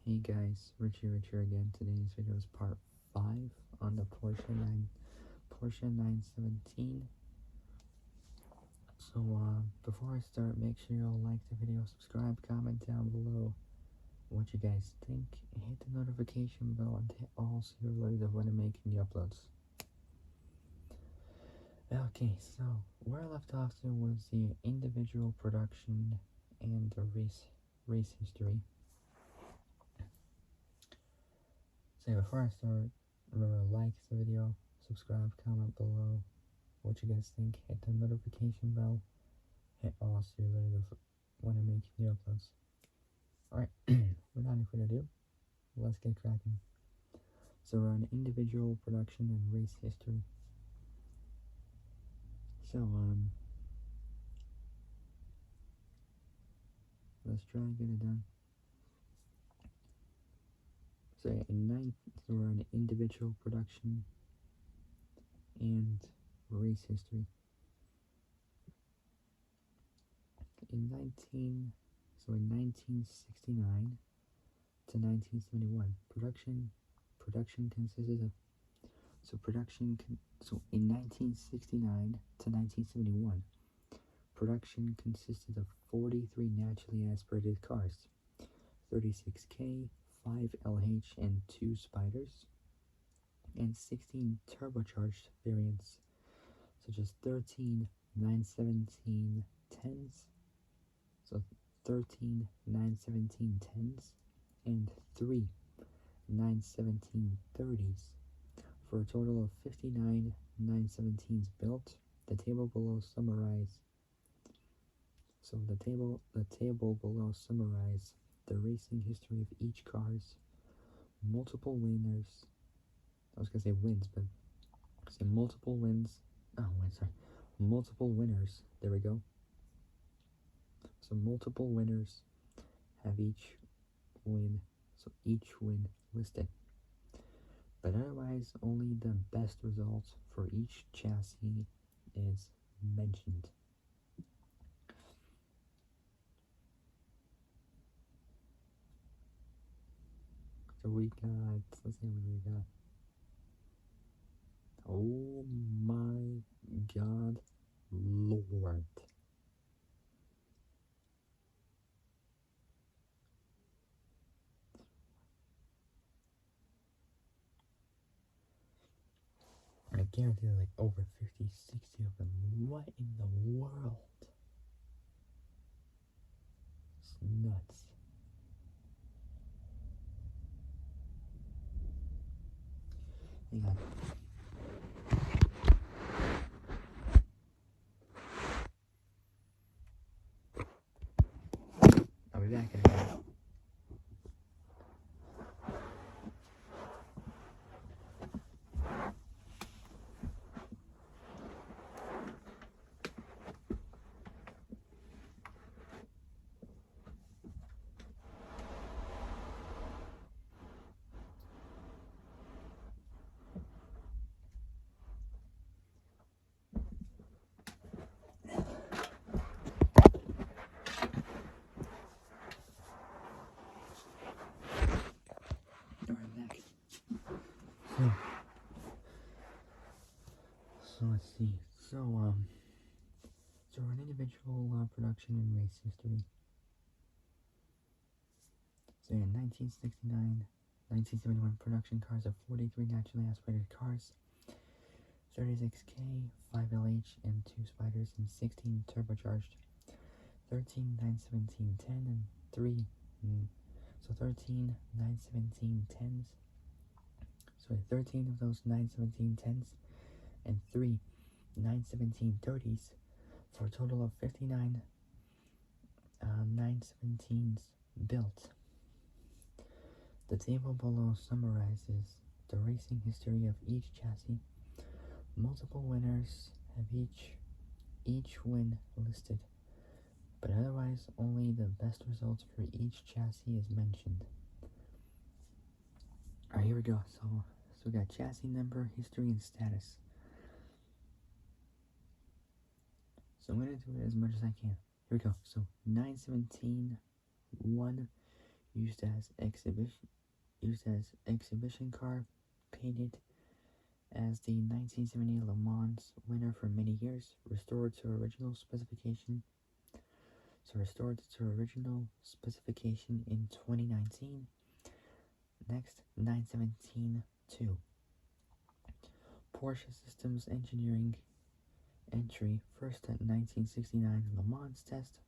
Hey guys, Richie again. Today's video is part 5 on the Porsche 917. So before I start, make sure you all like the video, subscribe, comment down below what you guys think, and hit the notification bell and hit all so you're alerted when I make new uploads. Okay, so where I left off to was the individual production and the race history. So before I start, remember to like the video, subscribe, comment below what you guys think, hit the notification bell, hit all so you're alerted when I make new uploads. Alright, without any further ado, let's get cracking. So we're on individual production and race history. So let's try and get it done. So we're on individual production and race history. In 1969 to 1971, production consisted of in 1969 to 1971, production consisted of 43 naturally aspirated cars, 36K, 5LH, and 2 Spiders, and 16 turbocharged variants, such as 13 917 10s, so 13 917 10s, and 3 917 30s, for a total of 59 917s built. The table below summarize the racing history of each car's multiple winners. I was gonna say wins, but say multiple wins. Multiple winners. There we go. So multiple winners have each win listed, but otherwise only the best results for each chassis is mentioned. So we got, let's see what we got. Oh my god, Lord. I guarantee there's like over 50, 60 of them. What in the world? It's nuts. Hang on. I'll be back in a minute. So let's see. So an individual production and race history. So in 1969, 1971, production cars of 43 naturally aspirated cars, 36K, 5LH, and 2 Spiders, and 16 turbocharged, 13 917 10, and 3. So 13 917 10s. So 13 of those 917 10s, and 3 917 30s, for a total of 59 917s built. The table below summarizes the racing history of each chassis. Multiple winners have each win listed, but otherwise only the best results for each chassis is mentioned. Alright, here we go. So we got chassis number, history, and status. So I'm going to do it as much as I can. Here we go. So 917 1 used as exhibition car, painted as the 1970 Le Mans winner for many years, restored to original specification. Restored to original specification in 2019. Next, 917-2. Porsche Systems Engineering entry, first at 1969 Le Mans test,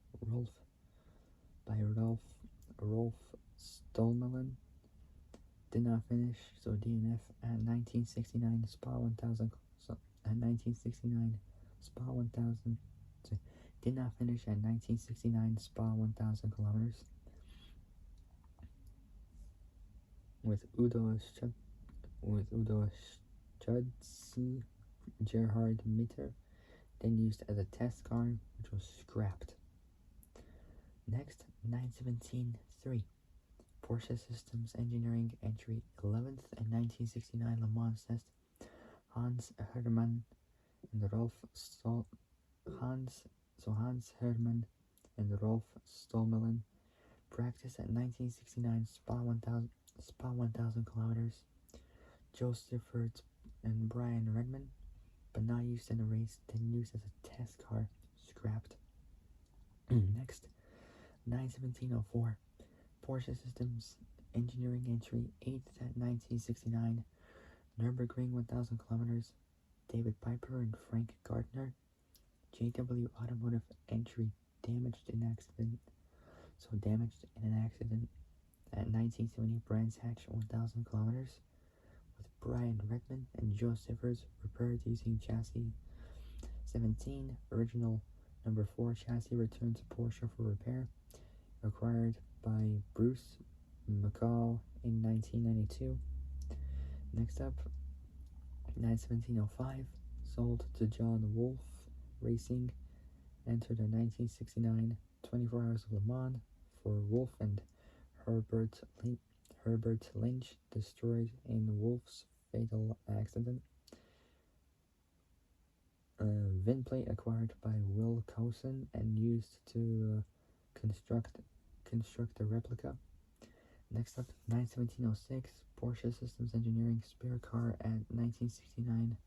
Rolf Stolmelin, did not finish, so DNF at 1969 Spa 1000. At 1969 Spa 1000, did not finish at 1969 Spa 1000 kilometers. With Udo Schutz, Gerhard Mitter, then used as a test car, which was scrapped. Next, 917-3. Porsche Systems Engineering entry, 11th and 1969 Le Mans test. Hans Hermann and Hermann and Rolf Stolmelin practiced at 1969 Spa 1000 kilometers. Joe Stifford and Brian Redman, but not used in a race, then used as a test car, scrapped. Next, 917-04. Porsche Systems Engineering entry, 8th at 1969 Nürburgring 1000 kilometers. David Piper and Frank Gardner. JW Automotive entry, damaged in an accident at 1970 Brands Hatch 1000 kilometers, with Brian Redman and Joe Sivers, repaired using chassis 17. Original number 4 chassis returned to Porsche for repair, acquired by Bruce McCall in 1992. Next up, 917-05, sold to John Wolf Racing, entered a 1969 24 Hours of Le Mans for Wolf and Herbert Lynch, destroyed in Wolf's fatal accident. VinPlate acquired by Will Coulson and used to construct a replica. Next up, 917-06, Porsche Systems Engineering spare car at 1969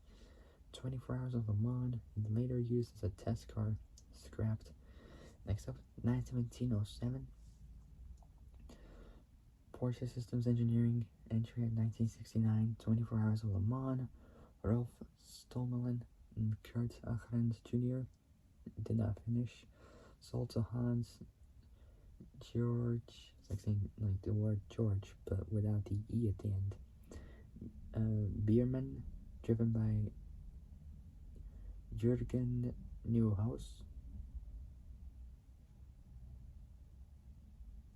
24 Hours of Le Mans, and later used as a test car, scrapped. Next up, 917-07, Porsche Systems Engineering entry at 1969 24 Hours of Le Mans, Rolf Stolmelin and Kurt Achrens Jr. did not finish, sold to Hans George, it's like saying like the word George but without the E at the end. Biermann, driven by Jürgen Neuhaus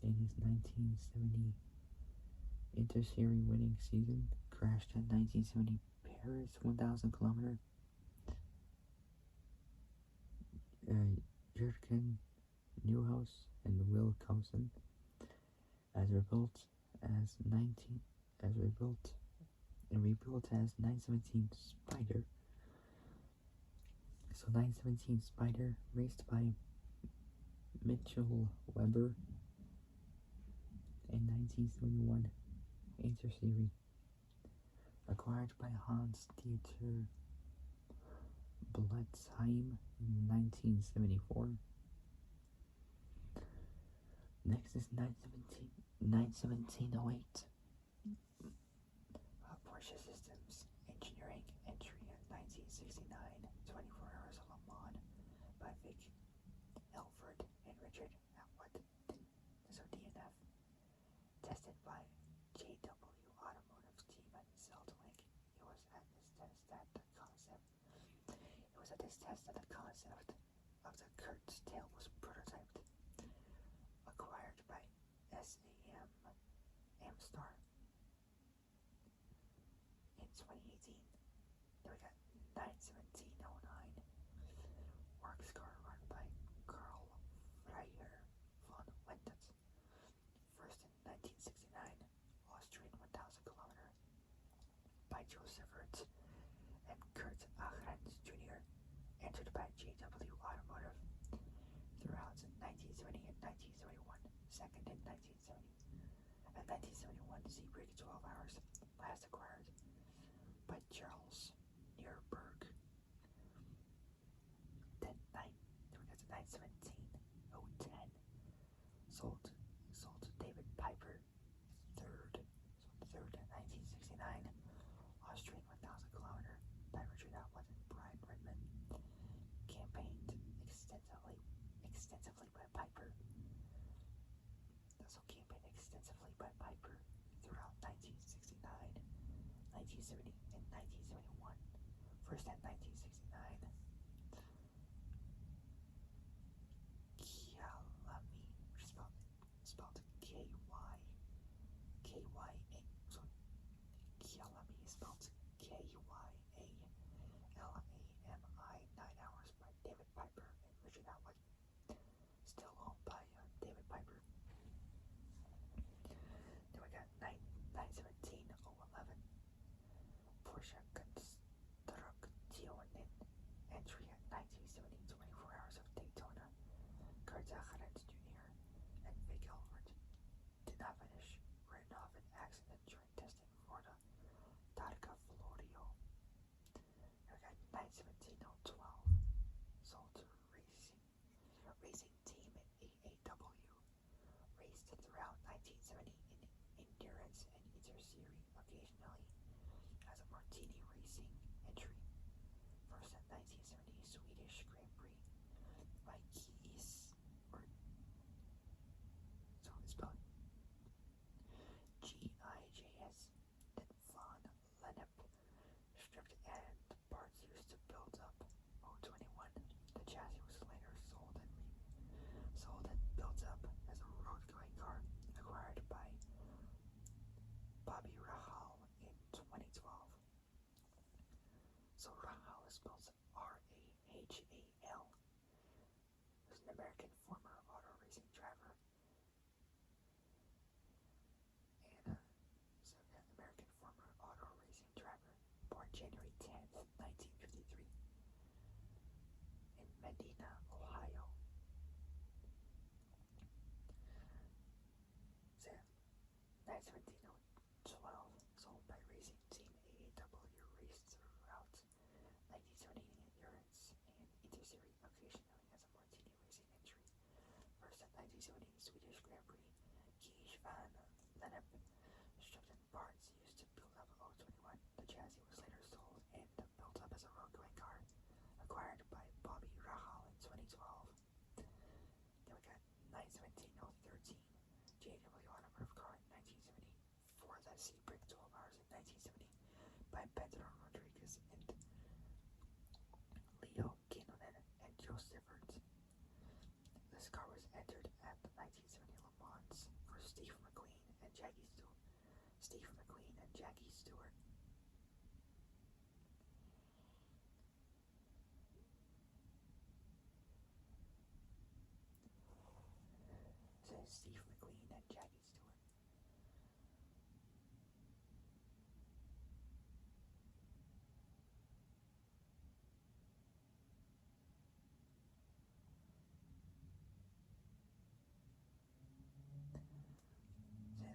in his 1970 Inter-Series winning season, crashed at 1970 Paris 1000 kilometer. Jürgen Neuhaus and Will Coulson, as rebuilt as 917 Spider. So 917 Spider, raced by Mitchell Weber in 1971 Inter-Series, acquired by Hans Dieter Blitzheim in 1974. Next is 917-08. Porsche Systems Engineering entry at 1969 24 Hours of Le Mans by Vic Elford and Richard Atwood. So DNF. Tested by JW Automotive team at Salt Lake. It was at this test that the concept of the Kurt's tail was prototyped. Acquired by SAM Amstar in 2018. Then we got 917-09, works car run by Karl Freier von Wendt. First in 1969 Austrian 1000 kilometer by Joe Sivert and Kurt Achrens Jr. entered by JW Automotive throughout 1970 and 1971, second in 1970. 1971 Sebring 12 Hours, last acquired by Charles Nearberg. Then 917 010 sold to David Piper, third 1969 Austrian 1,000 kilometer diver shootout was in Brian Redmond. Campaigned extensively by Piper. Also campaigned extensively by Piper throughout 1969, 1970, and 1971. First at 1969. Kyalami, which is spelled K-Y-A. So Kyalami is spelled K-Y-A-L-A-M-I. 9 hours by David Piper and Richard Atwood. Still owned by David Piper. Then we got 917 011 Porsche Constructionen entry at 1970 24 Hours of Daytona. Garzagerens Jr. and Vic Elford did not finish, written off an accident during testing in Florida. Targa Florio. We got 917 012 sold to racing team A.A.W. Raced throughout 1970 in endurance and inter-series, occasionally as a Martini Racing entry. First at 1970 Swedish Grand Prix by Keys, or so it's spelled G-I-J-S. Then Von Lennep stripped and parts used to build up 021. The chassis was later sold and built up as a road-going car, acquired by Bobby Rahal in 2012. So Rahal is spelled R-A-H-A-L. He was an American former auto racing driver. And American former auto racing driver, born January 10th, 1953 in Medina, Ohio. So 917 sold by racing team A.A.W. Raced throughout 1970 in endurance and inter-series, occasionally as a Martini Racing entry. First at 1970 Swedish Grand Prix, Kees van Lennep stripped and parts used to build up 021. The chassis was later sold and built up as a road-going car, acquired by Bobby Rahal in 2012. Then we got 917 013 JW Automotive car in 1970. Forza Sebring 12 Hours in 1970 by Pedro Rodriguez and Leo Kinnunen and Joe Sivert. This car was entered at the 1970 Le Mans for Steve McQueen and Jackie Stewart. So Steve McQueen and Jackie Stewart.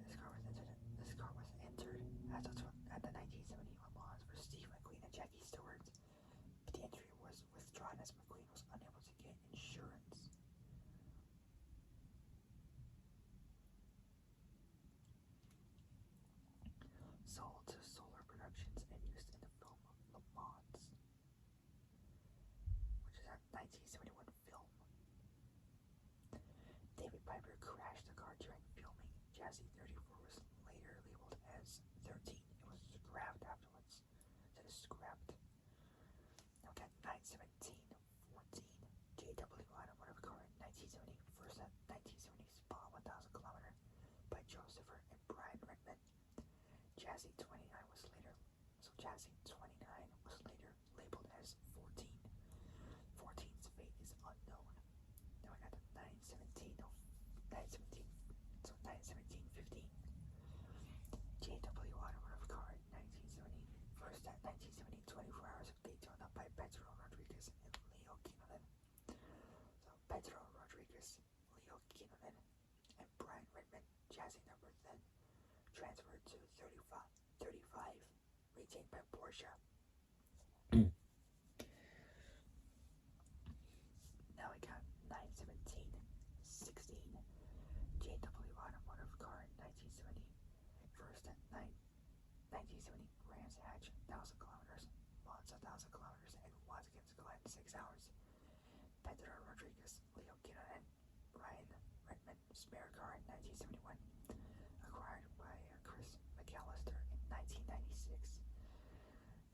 This car was entered at the 1970 Le Mans for Steve McQueen and Jackie Stewart, but the entry was withdrawn as McQueen was unable to get insurance. Sold to Solar Productions and used in the film Le Mans, which is a 1971 film. David Piper crashed the car during filming. Chassis 34 was later labeled as 13. It was scrapped afterwards. So it is scrapped. Now we got 917 14 JW Automotive car in 1970. First at 1970 Spa 1,000 kilometer by Joseph and Brian Redmond. Chassis 29 was later labeled as 14. 14's fate is unknown. Then we got the 917 15 JW Automotive car in 1970. First at 1970 24 Hours of Daytona by Pedro Rodriguez and Leo Kinnunen. So Pedro Rodriguez, Leo Kinnunen, and Brian Redmond. Chassis number 10 maintained by Porsche. Now we got 917-16 JW Automotive car in 1970. First at 1970 Brands Hatch 1000 kilometers, Monza 1000 kilometers, and Watkins Glen 6 hours. Pedro Rodriguez, Leo Kinnanen, Ryan Redmond spare car in 1971. Acquired by Chris McAllister in 1996.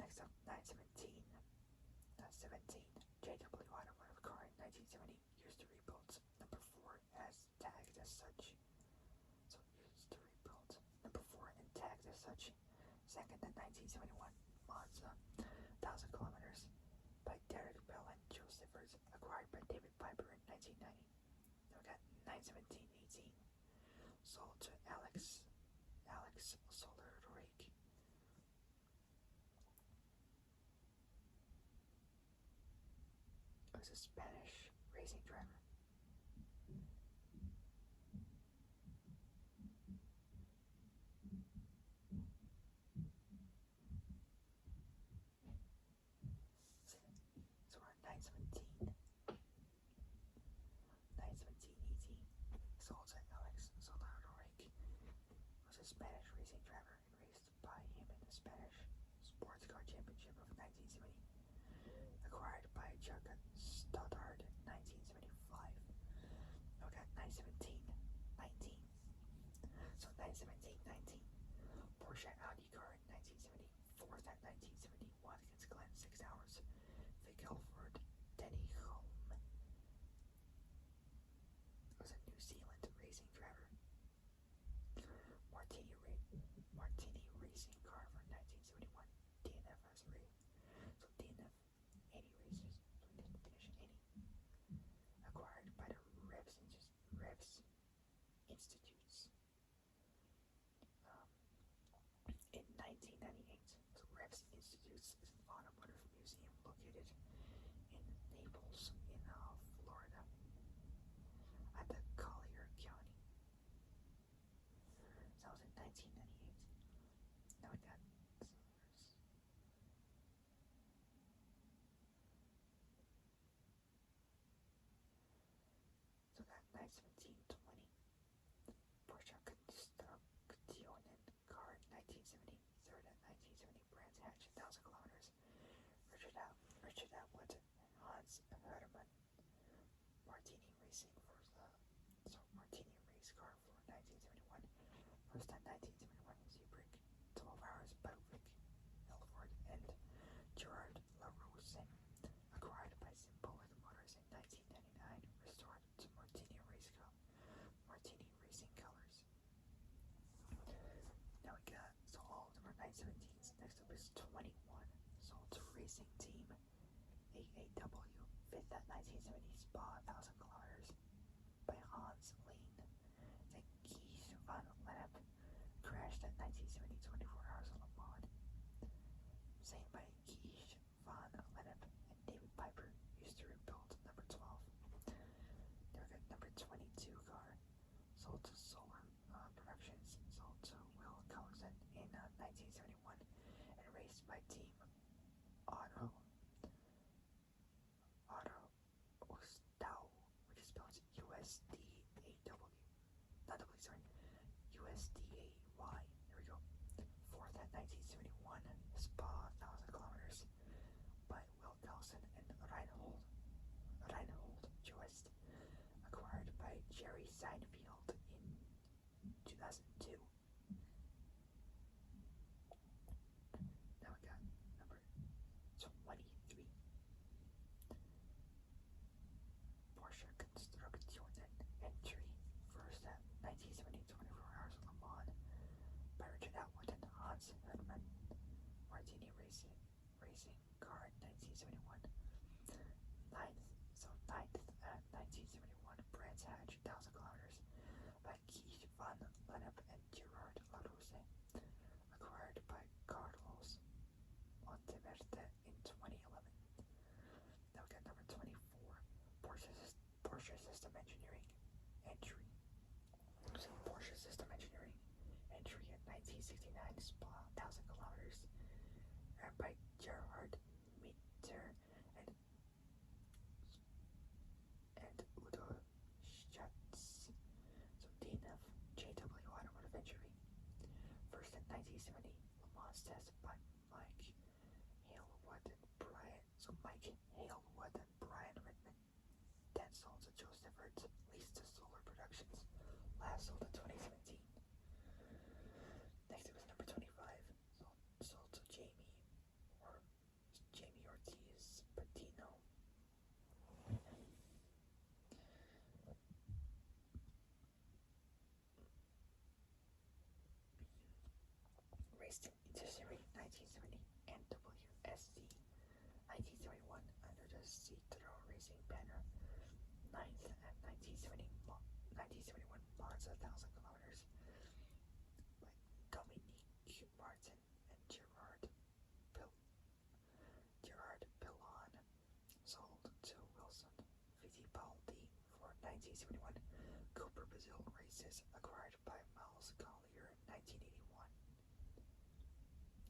Next up, 17 JW Automotive car in 1970, used to rebuild. Number 4 as tagged as such. So used to rebuild. Number 4 and tagged as such. Second in 1971, Monza, 1000 kilometers, by Derek Bell and Joe Sivers, acquired by David Piper in 1990. Then we got 917-18, sold to Alex Soler-Rake. It was a Spanish racing driver. So we're at 917. 917-18, sold to Alex Soler-Rake. Was a Spanish racing driver and raced by him in the Spanish Sports Car Championship of 1970. Acquired by Chuck Stoddard in 1975. Okay, 917-19. So 917-19. Porsche Audi car in 1970. Fourth at 1970. Watkins Glen 6 hours. Vic Helford, Denny Holm. Was a New Zealand racing driver. Martini Racing car for 1971. DNF as a race. So DNF, any races, so it didn't finish any. Acquired by the Revs Institutes in 1998. So Revs Institutes is an automotive museum located in Naples, in Florida, at the Collier County. So that was in 1998. Now we got so that 917-20. Porsche Construction car in 1970. Third at 1970 Brands Hatch 1000 kilometers. Richard Atwood, Hans Herman. Martini Racing for Martini race car for 1971. First at 1971 Zeebrugge, 12 hours by Vic Helford and Gerard LaRose. Acquired by Symbolic Motors in 1999. Restored to Martini Racing colors. Now we got, so all of them are 917s. Next up is 21. Sold to Racing Team A.A.W. Fifth at 1970 Spa 1000 kilometers by Hans Lean. Then Guy van Lennep crashed at 1970 24 hours on Le Mans. Same by Guy van Lennep and David Piper, used to rebuild number 12. Then we got number 22 car, sold to Solar Productions, sold to Will Collison in 1971, and raced by Team Auto Ostau, which is spelled USDAW. Not W, sorry. USDAY. There we go. Fourth at 1971, Spa 1000 kilometers by Will Kelson and Reinhold Joest. Acquired by Jerry Seinfeld in 2002. Now we got number 23. Porsche Construction entry. First at 1970 24 hours on Le Mans by Richard Atwood and Hans Herman. Martini Racing car in 1971. Ninth at 1971 Brands Hatch 1000 kilometers by Keith van Lennep and Gerard LaRose. Acquired by Carlos Monteverde in 2011. Now we got number 24. Porsche System Engineering entry. So Porsche System Engineering entry at 1969 Spa 1000 kilometers and by Gerhard Mitter and Udo Schatz. So DNF JW Automotive Injury. First in 1970, Le Mans test by Mike Halewood and Brian. So Mike Halewood and Brian Redmond. Then sold to Joe Stifford, leased to Solar Productions. Last sold in 2017. Next it was number 25. Sold to Jamie Ortiz Patino. Raced in Interseries 1970 NWSC 1971 under the Citro Racing banner. 9th at 1971 Monza 1000 kilometers by Dominique Martin and Gerard Pillon. Sold to Wilson Fittipaldi for 1971. Cooper Brazil races acquired by Miles Collier 1981.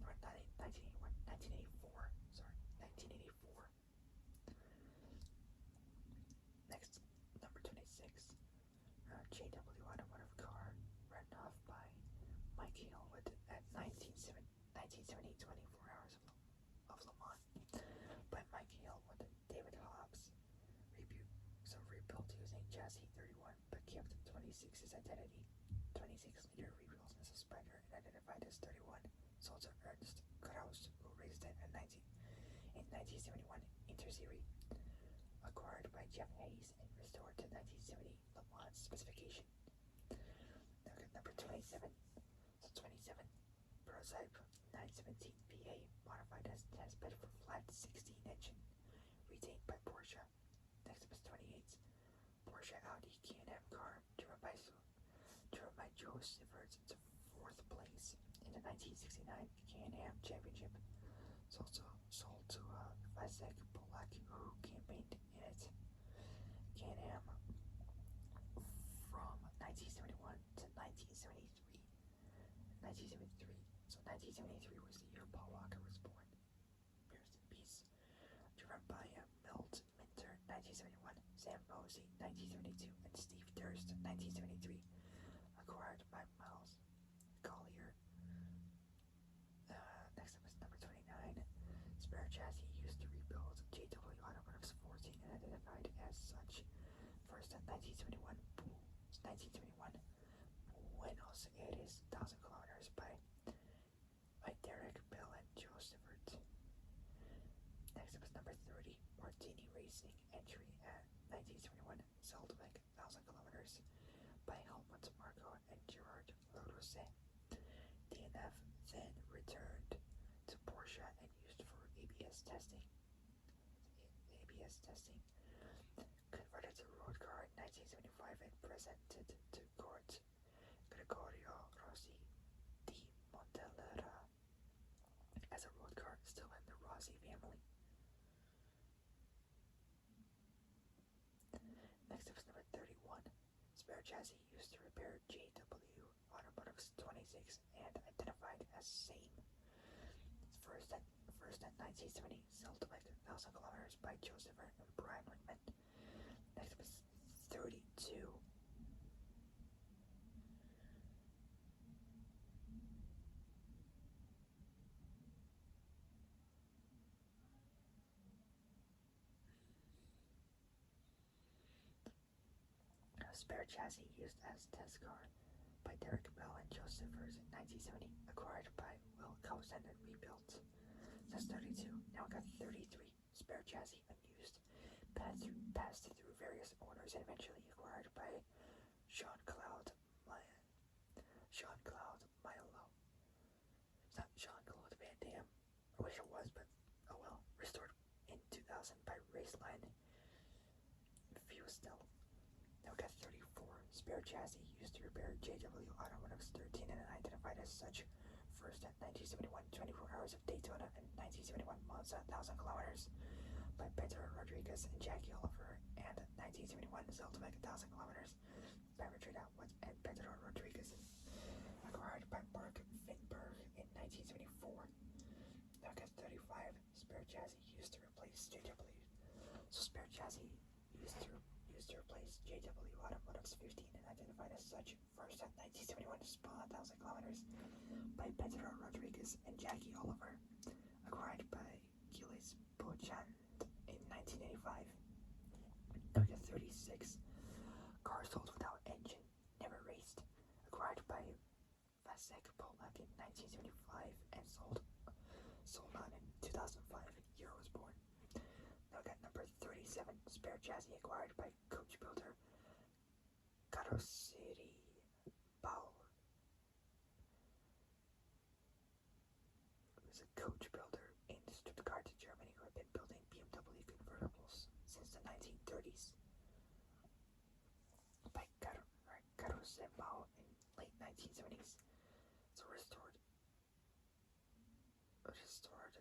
Or 1984. Sorry, 1984. Next, number 26. JW Automotive car, ridden off by Mike Halewood at 1970, 24 hours of Le Mans by Mike Halewood. David Hobbs rebuilt using chassis 31 but kept 26's identity. 26-liter rebuilt as a Spider and identified as 31. Sold to Ernst Krause, who raced it in 1971 Interseries. Acquired by Jeff Hayes and restored to 1970 Le Mans specification. Number 27. So 27. Prototype 917 VA modified as testbed for flat 16 engine. Retained by Porsche. Next up is 28. Porsche Audi K&M car driven by Joe Sivert to 4th place in the 1969 K&M Championship. It's also sold to Vasek Polak, who campaigned in it. K&M from 1971 to 1973. 1973. So 1973 was the year Paul Walker was born. Rest in peace. Driven by Milt Minter, 1971. Sam Mosey, 1972. And Steve Durst, 1973. Acquired by Miles Collier. Next up is number 29. Spare chassis used to rebuild JW Automotive's 14 and identified as such. First in 1971 Buenos Aires 1000 kilometers by Derek Bell and Joe Sivert. Next up is number 30. Martini Racing entry at 1971 Zeldwijk 1000 kilometers by Helmut Marko and Gerard Lodose. DNF then returned to Porsche and used for ABS testing. Converted to road car in 1975 and presented to court. Gregorio Rossi di Montellera as a road car still in the Rossi family. Next up is number 31. Spare chassis used to repair JW Automotive's 26 and identified as same. First at 1970 Zeldwijk 1000 kilometers by Joseph and Brian Whitman. Next up is 32. Spare chassis used as test car by Derek Bell and Joe Sivers in 1970, acquired by Will Cousin and rebuilt. That's 32. Now we got 33. Spare chassis unused, passed through various owners and eventually acquired by Jean-Claude Milo. It's not Jean-Claude Van Damme. I wish it was, but oh well. Restored in 2000 by Raceline. Few still. Now we got 34. Spare chassis used to repair JW Automotive's 13 and identified as such. First at 1971 24 Hours of Daytona and 1971 Monza 1000 kilometers by Pedro Rodriguez and Jackie Oliver, and 1971 Zeldwijk 1000 kilometers by Richard Atwood and Pedro Rodriguez, acquired by Mark Finberg in 1974. Now we got spare chassis used to replace JW Automotive's 15 and identified as such, first at 1971 Spa 1,000 kilometers by Pedro Rodriguez and Jackie Oliver, acquired by Gilles Beauchamp in 1985. Number 36, car sold without engine, never raced, acquired by Vasek Polak in 1975 and sold on in 2005. Year was born. Now we got number 37, spare chassis acquired by coach builder Carrosserie Bauer. He was a coach builder in Stuttgart, Germany, who had been building BMW convertibles since the 1930s. By Carrosserie Bauer in late 1970s. So restored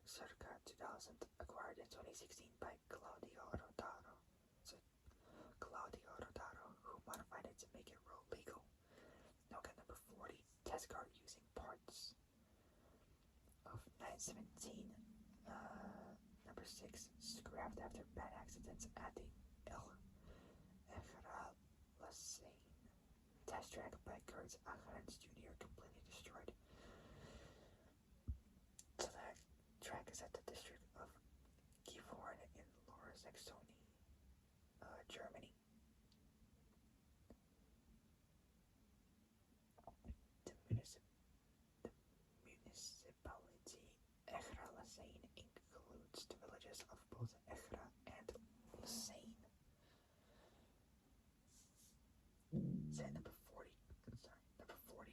circa 2000, acquired in 2016 by Claudio Rodaro. So Claudio Rodaro, who modified it to make it road legal. Now got number 40, test car using parts of 917. Number 6, scrapped after bad accidents at the A.K.A. test track by Kurtz Ackerens Jr. completely destroyed. So that track is at the district of Gifhorn in Lower Saxony, Germany. The municipality Echra-Lassane includes the villages of both Echra and Lassane. So number 40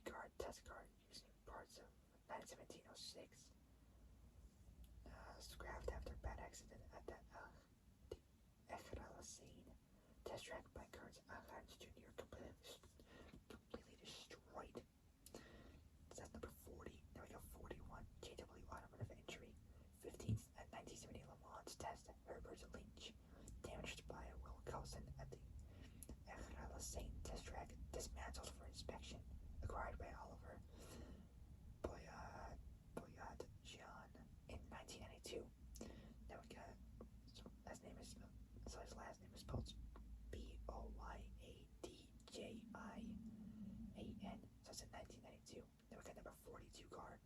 car, test car using parts of 91706. Scrapped after bad accident at the Echra-Lassane test track by Kurtz Ackerens Jr. completely destroyed. So that's number 40. Now we got 41. JW Automotive entry. 15th at 1970 Le Mans test at Herbert Lynch. Damaged by Will Coulson at the Echra-Lassane test track. Dismantled for inspection. Acquired by Oliver Boyad Jean in 1992. Now we got his last name is spelled Boyadjian. So it's in 1992. Then we got number 42 car,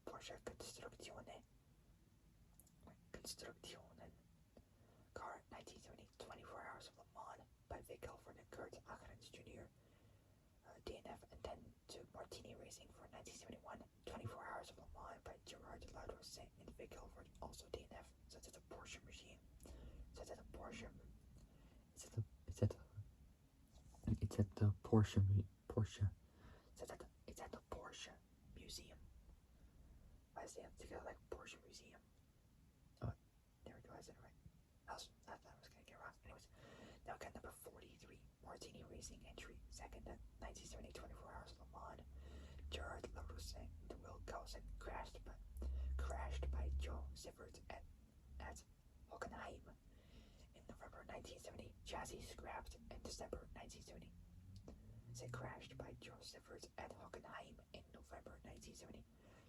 Porsche Constructionen car, 1970, 24 Hours of Le Mans by Vic Helford and Kurt Ackerens Jr. DNF, and then to Martini Racing for 1971, 24 Hours of Le Mans by Gerard Laudrosset and Vic Helford, also DNF. So it's at the Porsche Museum. So it's at the Porsche. It's at the Porsche. It's at the Porsche Museum. Why is it together like Porsche Museum? Oh, there we go. I said it right. I thought I was gonna get wrong. Anyways, now we got number 43, Martini Racing entry, second at 1970, 24 Hours of Le Mans. Gerard Larousse and Will Coulson crashed by Joe Sivert at Hockenheim in November 1970. Chassis scrapped in December 1970. It crashed by Joe Sivert at Hockenheim in November 1970.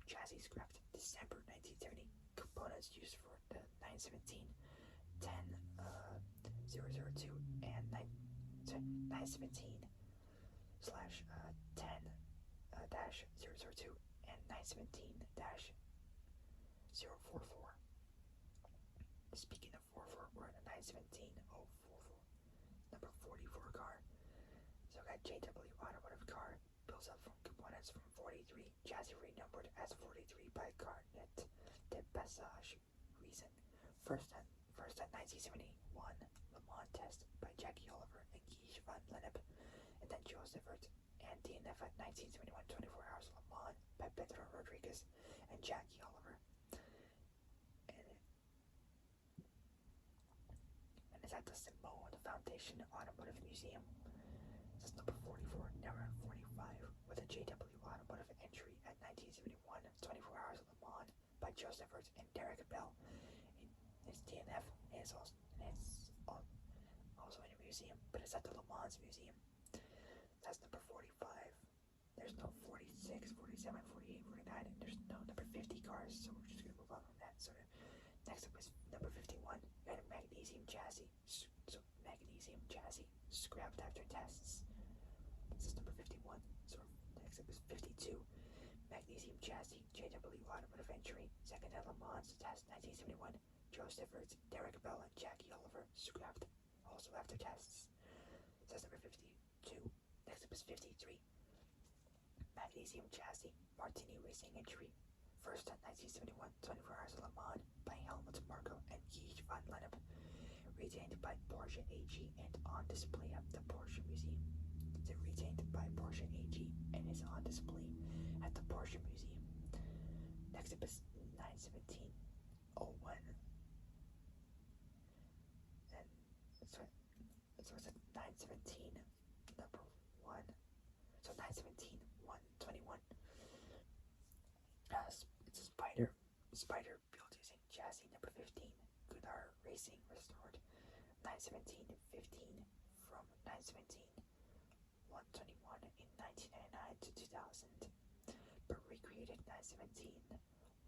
Chassis scrapped December 1970. Components used for the 917, 10, 002 and 917 slash 10 dash 002 and 917 dash 044. Speaking of 44, we're in a 917-044. Number 44 car. So we got JW Automotive car. Builds up from components from 43. Chassis renumbered as 43 by Garnet de Passage reason. First at 1971 Le Mans test by Jackie Oliver and Guy van Lennep. And then Joe Sivert and DNF at 1971 24 Hours Le Mans by Pedro Rodriguez and Jackie Oliver. And it's at the Simone Foundation Automotive Museum. This is number 44. Now we're at 45 with a JW Automotive entry at 1971 24 Hours Le Mans by Joe Sivert and Derek Bell. It's DNF and it's also in a museum, but it's at the Le Mans Museum. That's number 45. There's no 46, 47, 48, 49, and there's no number 50 cars, so we're just going to move on from that. So next up is number 51. We had a magnesium chassis scrapped after tests. This is number 51. So next up is 52. Magnesium chassis, JW Automotive Entry, second at Le Mans test 1971. Joe Stiffords, Derek Bell, and Jackie Oliver scrapped also after tests. That's number 52. Next up is 53. Magnesium chassis, Martini Racing Entry, first at 1971, 24 Hours of Le Mans by Helmut Marko and Guy van Lennep, retained by Porsche AG and on display at the Porsche Museum. It's retained by Porsche AG and is on display at the Porsche Museum. Next up is 917 01. And so it's at 917 number 1. So 917 121. It's a Spider built using chassis number 15. Goodar Racing restored 917 15 from 917 121 in 1999 to 2000, but recreated 917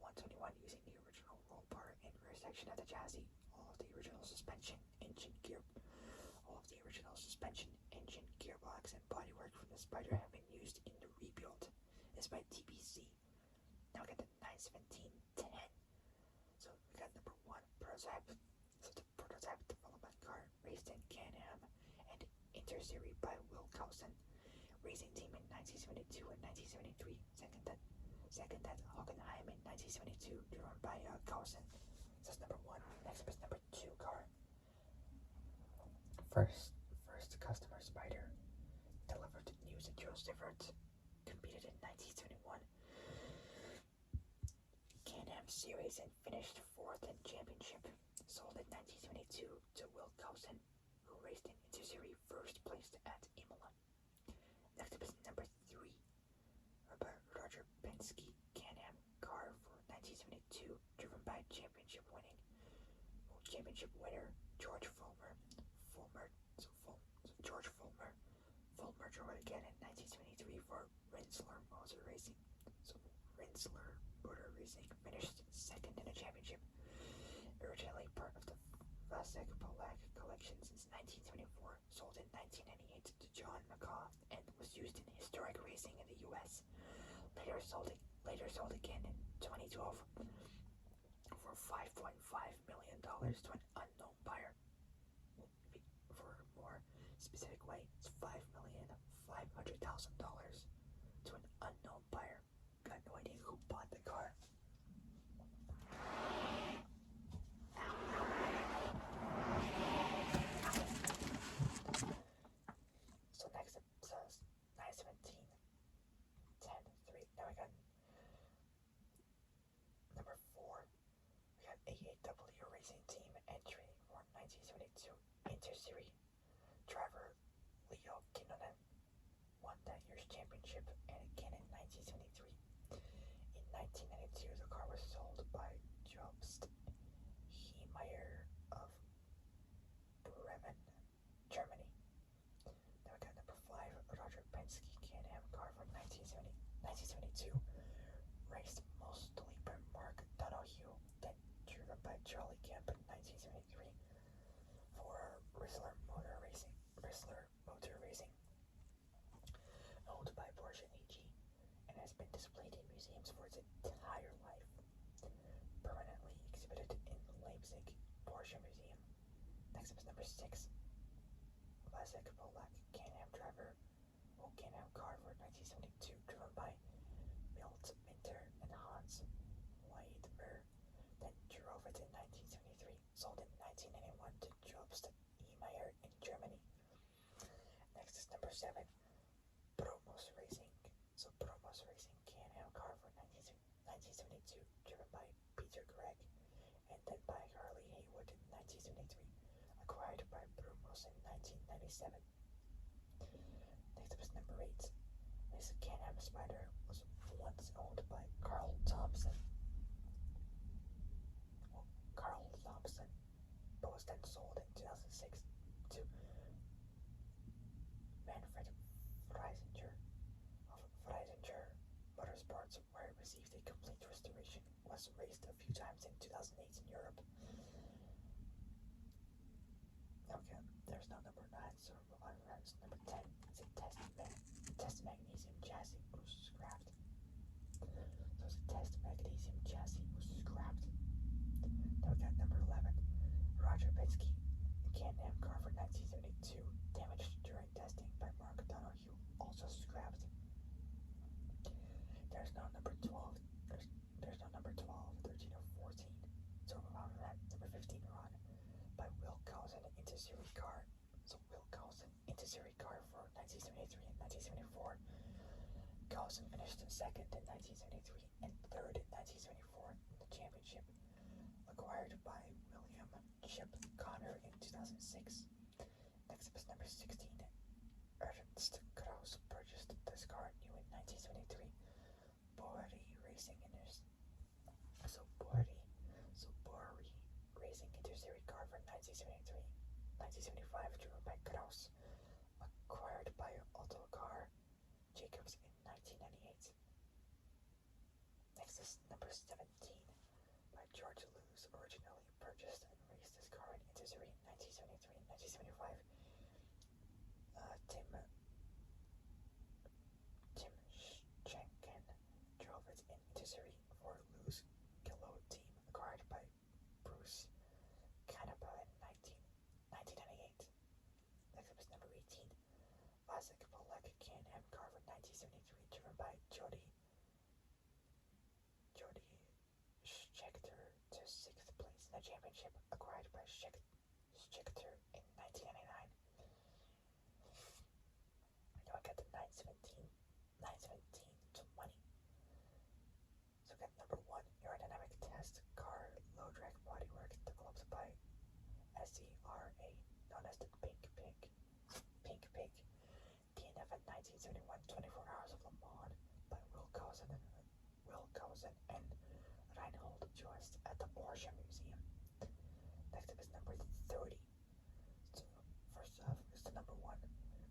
121 using the original roll bar and rear section of the chassis. All of the original suspension, engine, gearbox, and bodywork from the Spider have been used in the rebuild. It's by TBC. Now we got the 917-10. So we got number 1 prototype. So the prototype development car raced in Can-Am and Interseries by Will Coulson. Racing team in 1972 and 1973. Second at Hockenheim in 1972, driven by Coulson. So that's number 1. Next up is number 2 car. First customer Spider. Delivered news at Joe Stiffords. Competed in 1971 Can-Am Series and finished 4th in championship. Sold in 1972 to Will Coulson, who raced in Interseries first placed at Imola. Next up is number 3. Roger Penske Can-Am car for 1972, driven by championship winner George Fulmer. Fulmer drove it again in 1973 for Rensler Motor Racing. So Rensler Motor Racing finished 2nd in the championship. Originally part of the Vasek Polak collection since 1974, sold in 1998 to John McCaw and was used in historic racing in the U.S. Later sold again in 2012 for $5.5 million to an unknown buyer. For a more specific way, it's $5,500,000 to an unknown buyer. Got no idea who bought the car. So next up says 917 10 3. Now we got number 4. We got A.A.W Racing Team entry for 1972 Interseries. Driver Leo Kinnunen won that year's championship and again in 1973. In 1992, the car was sold by Jobst Heemeyer of Bremen, Germany. Now we got number 5, Roger Penske Can-Am car from 1972. Raced mostly by Mark Donohue, then driven by Charlie Kemp in 1973 for Rissler Motor Racing, owned by Porsche AG, and has been displayed in museums for its entire life. Permanently exhibited in Leipzig Porsche Museum. Next up is number 6, Vasek Polak Can-Am driver, Can-Am car for 1972, driven by Milt Minter and Hans Weidmer, then drove it in 1973, sold in 1991 to Jobst Heemeyer in Germany. Next is number 7, Promos Racing. So Promos Racing Can-Am car for 1972, driven by Peter Gregg, and then by Harley Haywood in 1973, acquired by Promos in 1997. Next up is number 8. This Can-Am Spider was once owned by Carl Thompson, but was then sold in 2006 to Manfred Freisinger of Freisinger Motorsports, where it received a complete restoration. Was raced a few times in 2008 in Europe. Okay, there's no number 9, so car, so Will Carlson, Interseries car for 1973 and 1974. Carlson finished second in 1973 and third in 1974 in the championship, acquired by William Chip Connor in 2006. Next up is number 16. Ernst Krause purchased this car new in 1973. Boeri Racing Boeri Racing Interseries car for 1973, 1975, driven by Krause, acquired by Autocar Jacobs in 1998. Next is number 17 by George Lewis, originally purchased and raced this car in Interseries in 1973 and 1975. Tim Schenken drove it in Interseries for Lewis Kilo team, acquired by Bruce Canapa in 1998. Next up is number 18. Vasek Polek Can-Am car for 1973, driven by Jody Scheckter to 6th place in the championship, acquired by Scheckter in 1999. Now I got the 917 to money. So we got number 1, aerodynamic test car, low drag bodywork developed by SERA, known as the Pink Pig. DNF at 1971 24 Hours of Le Mans by Will Cousin and Reinhold Jost at the Porsche Museum. Next up is number 30. So first off is the number 1,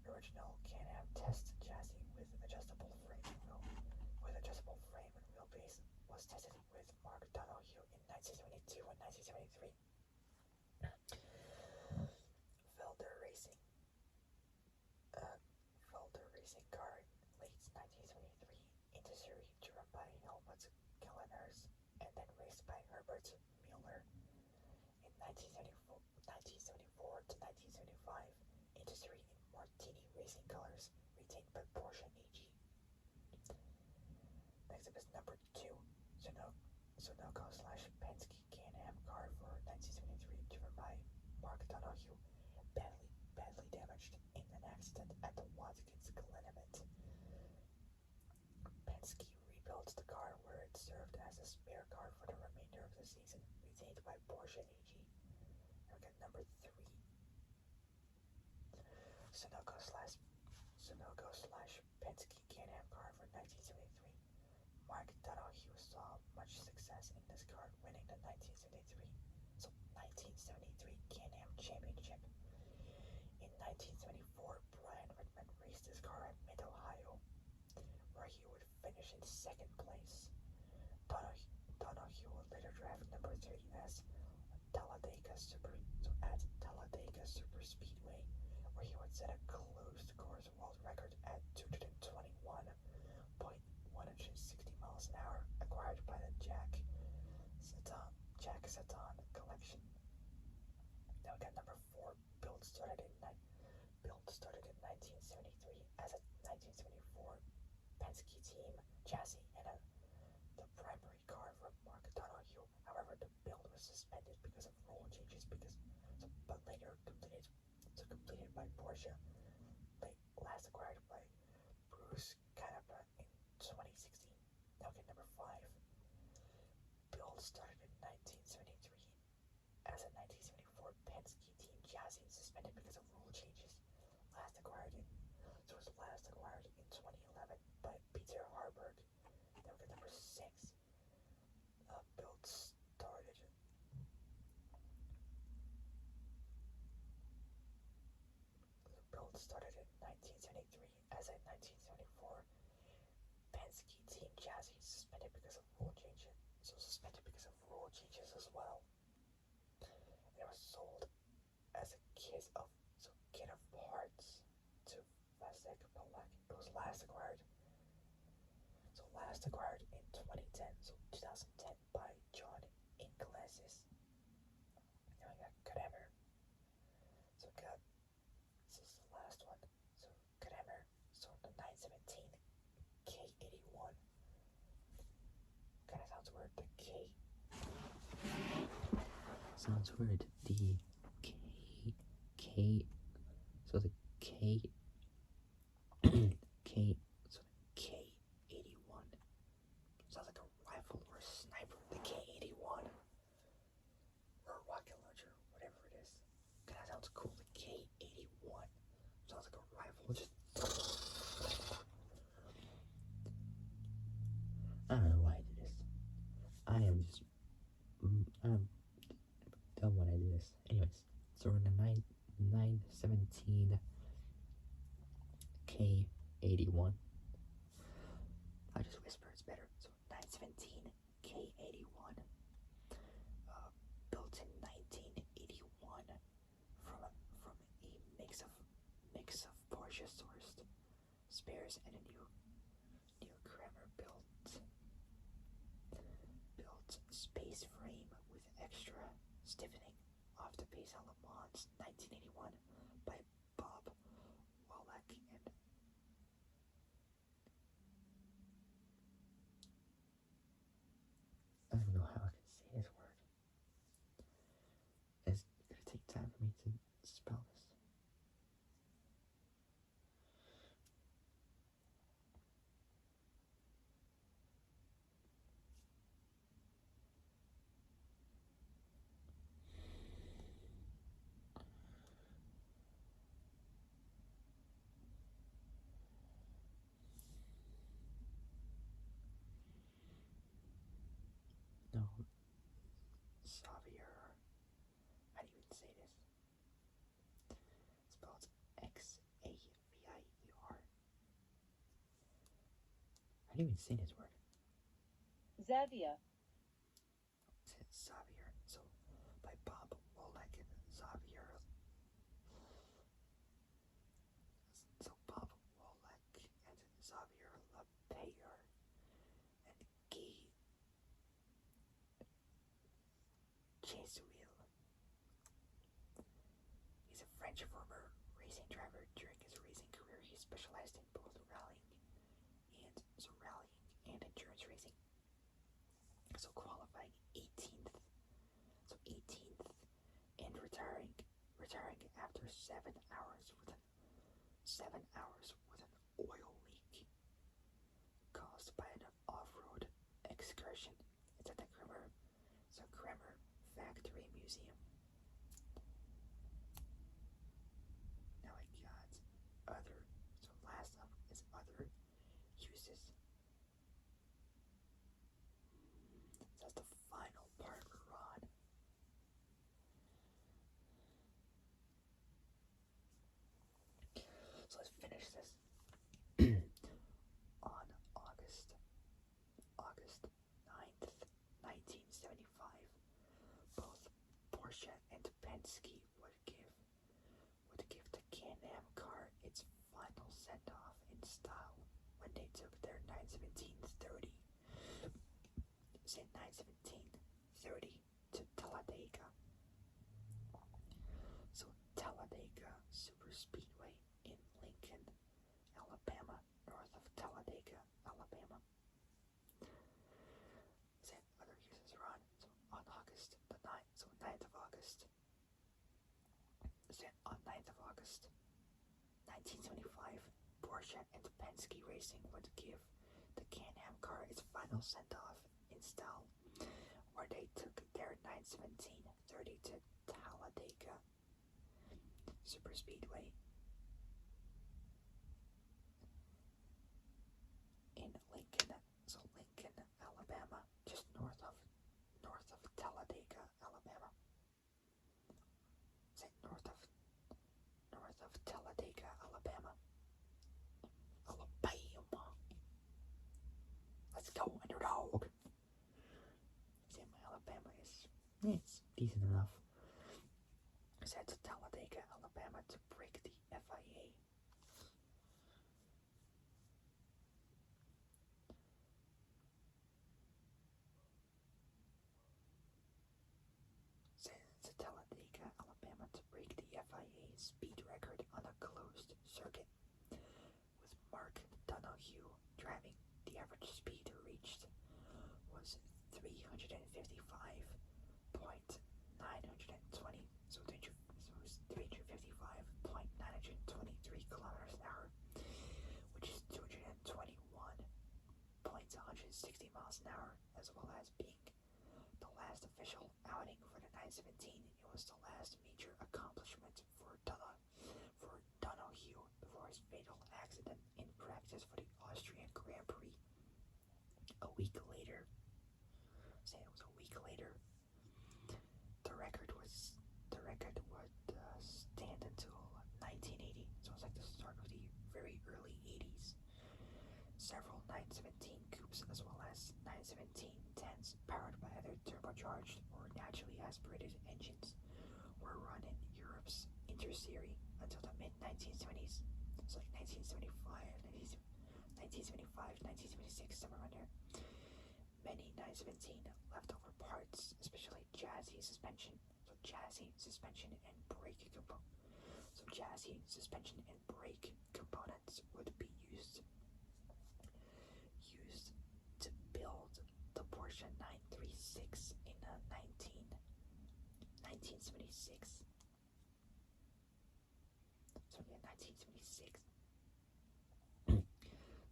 original Can-Am test chassis with adjustable frame and wheelbase was tested with Mark Donohue in 1972 and 1973. Felder Racing car in late 1973, Interseries driven by Helmut Killeners and then raced by Herbert Mueller. In 1974 to 1975, Interseries in Martini racing colors, retained by Porsche AG. Next up is number 2, Sunoco/Penske Can-Am car for 1973, driven by Mark Donohue, badly damaged in an accident at the Watkins Glen event. Penske rebuilt the car where it served as a spare car for the remainder of the season, retained by Porsche AG. Now we got number 3. Sunoco/Penske Can-Am car for 1973. Mark Donohue saw much success in this car, winning the 1973 Can-Am Championship. In 1974, Brian Redman raced his car at Mid-Ohio, where he would finish in 2nd place. Donohue would later draft number 3 as Talladega Super Speedway, where he would set a closed course world record at 221.160 miles an hour, acquired by the Jack Seton collection. Now we got number 4, build started in 1973 as a 1974 Penske team chassis and the primary car for Mark Donohue. However, the build was suspended because of rule changes, but later completed by Porsche, last acquired by Bruce Canapa in 2016. Now get number 5. Build started in 1973 as a 1974 Penske team chassis, suspended because of rule changes. Last acquired in 2011 by Peter Harburg. Now we get number 6. Build started in 1973 as a 1974 Penske team chassis, suspended because of rule changes. As well. And it was sold as a kit of parts to Vasek Polek. It was last acquired in 2010 by John Ingleses. Now we got Kramer. This is the last one. So Kramer sold the 917 K81. Kinda sounds weird, the K. Sounds weird. The K K, so the K, K, so the K81 sounds like a rifle or a sniper. The K81 or a rocket launcher, whatever it is. That sounds cool. The K81 sounds like a rifle. Just I don't know why I did this. I am just I'm dumb when I do this. Anyways, so we're in the 917 K81. I just whisper, it's better. So 917 K81, built in 1981 from a mix of Porsche sourced spares and a new Kramer built space frame with extra stiffening off the base on Le Mans 1981 by Bob Wallach and I don't know how I can say this word. It's gonna take time for me to spell this. No, Xavier. How do you even say this? It's spelled Xavier. How do you even say this word? Xavier. It's Xavier. So by Bob Wallach and Xavier. So Bob Wallach and Xavier Lapierre and Guy Chesuil. He's a French former racing driver. During his racing career, he specialized in both rallying and endurance racing. So qualifying 18th, and retiring after 7 hours with an oil leak caused by an off-road excursion. It's at the Kramer Factory Museum. Now I got other. So last up is other uses. That's the final part we're on. So let's finish this. On August 9th, 1975, both Porsche and Penske would give the Can-Am car its final send-off in style when they took their 917-30 to Talladega. So Talladega Super Speedway in Lincoln, Alabama, north of Talladega, Alabama. Then other uses are on. So on August the 9th, so 9th of August. Then on 9th of August, 1975, Porsche and Penske Racing would give the Can-Am car its final send-off in style, where they took their 917-30 to Talladega Super Speedway in Lincoln, Alabama, just north of Talladega, Alabama. Say north of Talladega, Alabama. Let's go, underdog. See, my Alabama is it's decent enough. Set to Talladega, Alabama to break the FIA. To Talladega, Alabama to break the FIA speed record on a closed circuit, with Mark Donohue driving. The average speed reached was 355.920, so it was 355 60 miles an hour, as well as being the last official outing for the 917. It was the last major accomplishment for Donohue before his fatal accident in practice for the Austrian Grand Prix. A week later, say it was a week later, the record would stand until 1980. So it's like the start of the very early 80s. Several 917 coupes as well as 917-10s powered by either turbocharged or naturally aspirated engines were run in Europe's Interserie until the mid-1970s. So like 1976, somewhere around there. Many 917 leftover parts, especially chassis suspension, and brake components would be used to build the Porsche 936 in 1976. So yeah, 1976.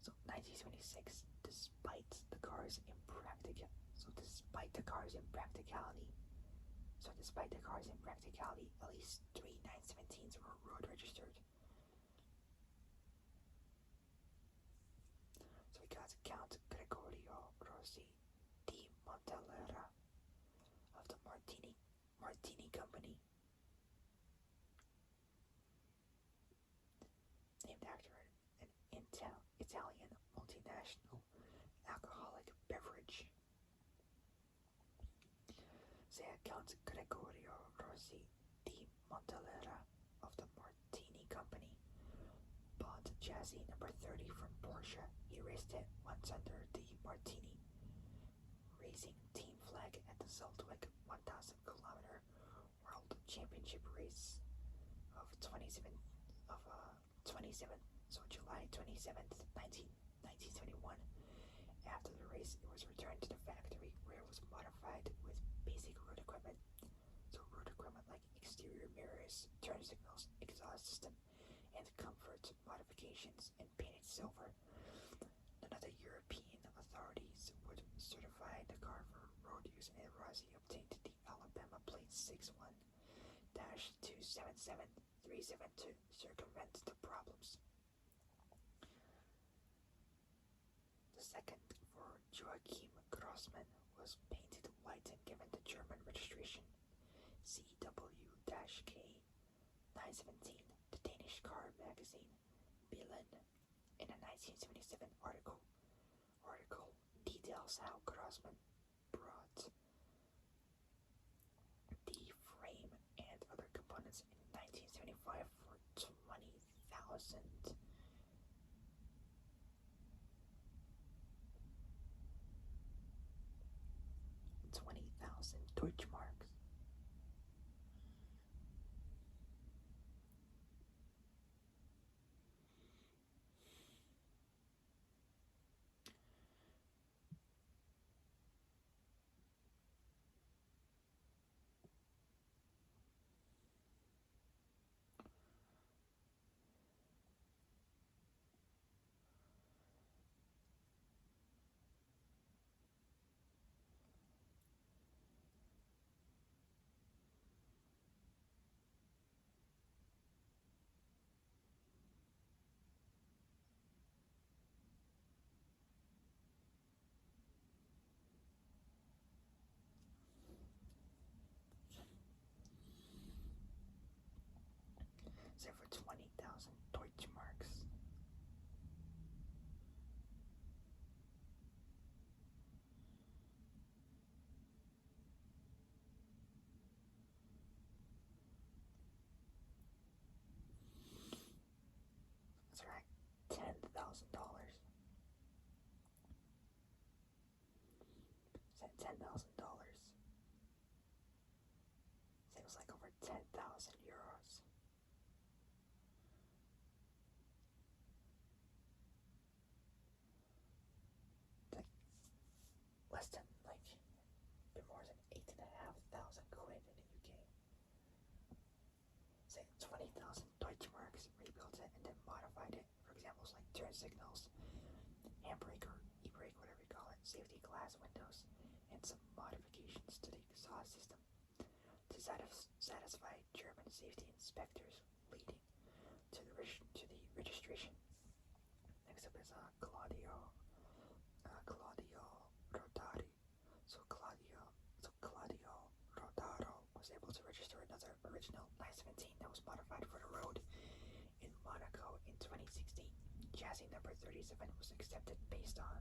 So 1976, despite the car's impracticality, at least 3 917s were road registered. So we got Count Gregorio Rossi di Montellera of the Martini Company, named after an Italian multinational alcoholic beverage. Count Gregorio Rossi di Montellera of the Martini Company bought chassis number 30 from Porsche. He raced it once under the Martini Racing team flag at the Zoltwijk 1,000-kilometer World Championship race of July 27th, 1971. After the race, it was returned to the factory where it was modified with basic road equipment. So road equipment like exterior mirrors, turn signals, exhaust system, and comfort modifications, and painted silver. None of the European authorities would certify the car for road use, and Rossi obtained the Alabama plate 61-277372 to circumvent the problems. The second, for Joachim Grossman, was painted white and given the German registration CW-K 917. The Danish car magazine Bilen, in a 1977 article details how Grossman brought the frame and other components in 1975 for 20,000 Deutschmarks. So for 20,000 Deutschmarks. That's right, $10,000. Said $10,000. So it was like over 10,000 euros. Like less than like a bit more than 8,500 quid in the UK. Say 20,000 Deutschmarks, rebuilt it and then modified it. For examples like turn signals, handbrake or e-brake, whatever you call it. safety glass windows, and some modifications to the exhaust system to satisfy German safety inspectors, leading to the registration. Next up is Claudio Rodari. Claudio Rodaro was able to register another original 917 that was modified for the road in Monaco in 2016. Chassis number 37 was accepted based upon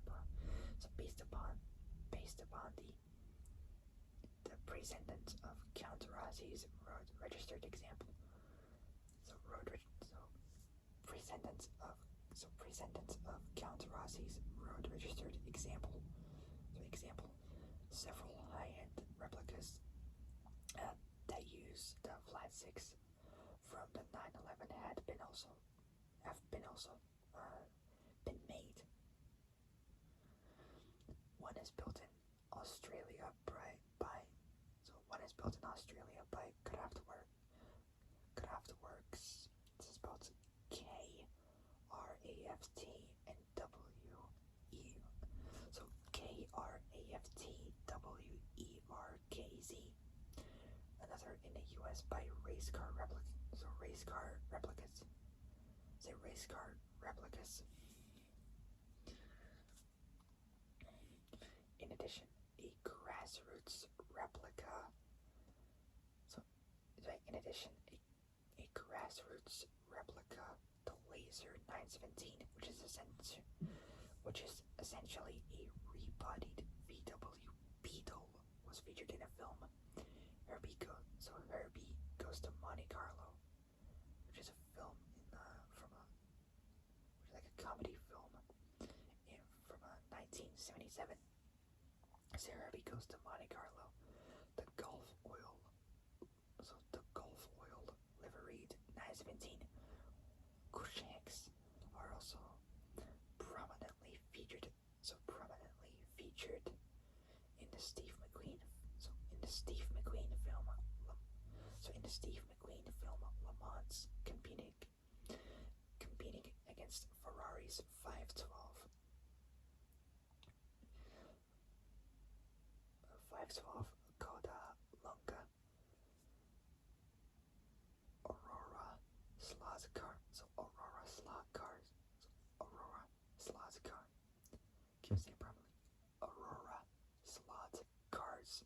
the precedence of Count Rossi's road registered example. Precedence of Count Rossi's road registered example. Several high-end replicas that use the flat six from the 911 have been made. One is built in Australia by Kraftwerks. This is spelled Kraftwerkz. So Kraftwerkz. Another in the US by race car replicas. In addition, a grassroots replica. The Laser 917, which is essentially a rebodied VW Beetle, was featured in a film, Herbie Goes to Monte Carlo, which is a film which is like a comedy film from 1977. So Herbie Goes to Monte Carlo. The Gulf Oil liveried 917 Cruikshanks are also prominently featured in the Steve McQueen film Le Mans, competing against Ferrari's 512 Coda Lunga, Aurora slot cars. Can you say it properly? Aurora slot cars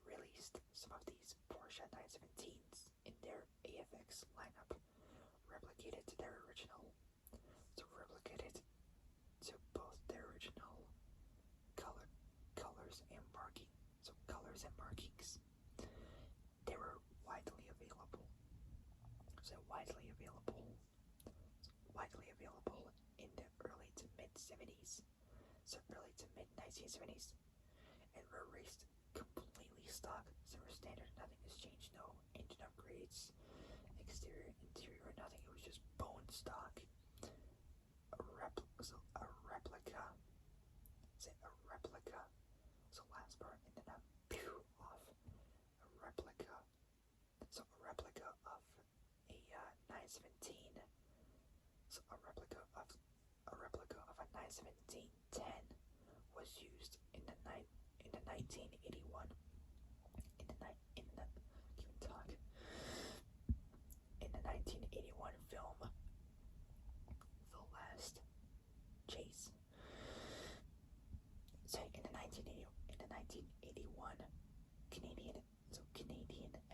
released some of these Porsche 917s in their AFX lineup, replicated to both their original colors and markings. They were widely available in the early to mid 1970s, and were raced completely stock. So were standard, nothing has changed, no engine upgrades, exterior, interior, nothing. It was just bone stock. A replica. So last part, and then off. A replica. So a replica of a 917. So a replica of a 917-10 was used in the 1981 film The Last Chase. So in the 1981 Canadian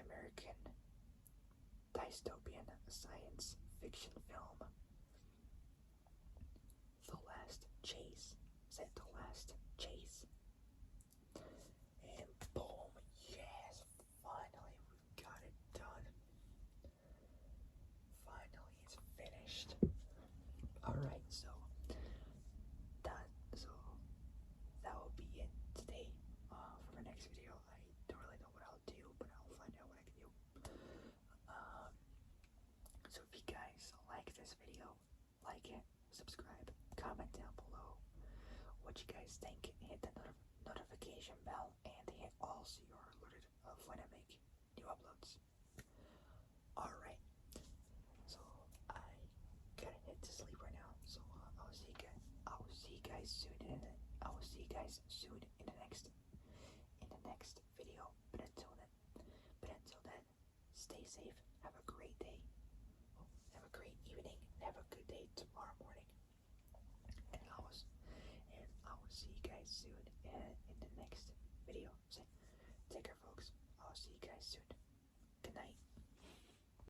American dystopian science fiction film The Last Chase. And boom, yes, finally we got it done. Finally it's finished. Alright, so that will be it today. For my next video, I don't really know what I'll do, but I'll find out what I can do. So if you guys like this video, like it, subscribe, comment down below what you guys think, hit the notification bell, and hit all so you're alerted of when I make new uploads. Alright, so I gotta head to sleep right now, so I'll see you guys soon, and I will see you guys soon in the next video. But until then, stay safe. Have a great day. Have a great evening. And have a good day tomorrow